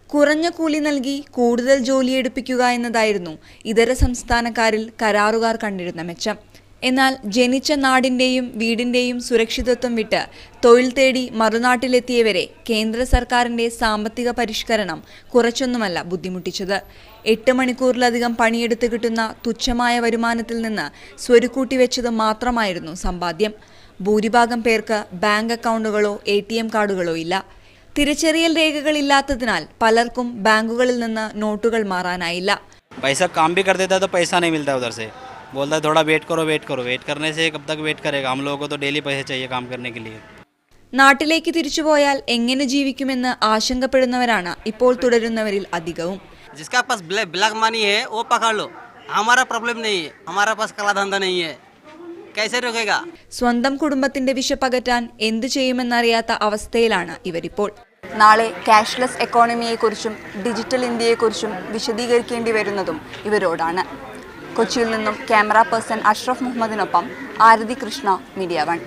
കുറഞ്ഞ കൂലി നൽകി കൂടുതൽ ജോലിയെടുപ്പിക്കുക എന്നതായിരുന്നു ഇതര സംസ്ഥാനക്കാരിൽ കരാറുകാർ കണ്ടിരുന്ന മെച്ചം. എന്നാൽ ജനിച്ച നാടിന്റെയും വീടിന്റെയും സുരക്ഷിതത്വം വിട്ട് തൊഴിൽ തേടി മറുനാട്ടിലെത്തിയവരെ കേന്ദ്ര സർക്കാരിന്റെ സാമ്പത്തിക പരിഷ്കരണം കുറച്ചൊന്നുമല്ല ബുദ്ധിമുട്ടിച്ചത്. 8 മണിക്കൂറിലധികം പണിയെടുത്ത് കിട്ടുന്ന തുച്ഛമായ വരുമാനത്തിൽ നിന്ന് സ്വരുക്കൂട്ടി വെച്ചത് മാത്രമായിരുന്നു സമ്പാദ്യം. ഭൂരിഭാഗം പേർക്ക് ബാങ്ക് അക്കൗണ്ടുകളോ ATM കാർഡുകളോ ഇല്ല. തിരിച്ചറിയൽ രേഖകളില്ലാത്തതിനാൽ പലർക്കും ബാങ്കുകളിൽ നിന്ന് നോട്ടുകൾ മാറാനായില്ല. पैसा काम भी कर देता है तो पैसा नहीं मिलता उधर से, बोलता है थोड़ा वेट करो वेट करने से कब तक वेट करेगा, हम लोगों को तो डेली पैसे चाहिए काम करने के लिए. നാട്ടിലേക്ക് തിരിച്ചുപോയാൽ എങ്ങനെ ജീവിക്കുമെന്ന് ആശങ്കപ്പെടുന്നവരാണ് ഇപ്പോൾ തുടരുന്നവരിൽ അധികവും. जिसका पास ब्लैक मनी है वो पकड़ लो, हमारा प्रॉब्लम नहीं है, हमारा पास काला धंधा नहीं है, कैसे रोकेगा? സ്വന്തം കുടുംബത്തിന്റെ വിശപ്പകറ്റാൻ എന്തു ചെയ്യുമെന്നറിയാത്ത അവസ്ഥയിലാണ് ഇവരിപ്പോൾ. നാളെ ക്യാഷ്ലെസ് എക്കോണമിയെക്കുറിച്ചും ഡിജിറ്റൽ ഇന്ത്യയെക്കുറിച്ചും വിശദീകരിക്കേണ്ടി വരുന്നതും ഇവരോടാണ്. കൊച്ചിയിൽ നിന്നും ക്യാമറ പേഴ്സൺ അഷ്റഫ് മുഹമ്മദിനൊപ്പം ആരതി കൃഷ്ണ, മീഡിയ 1.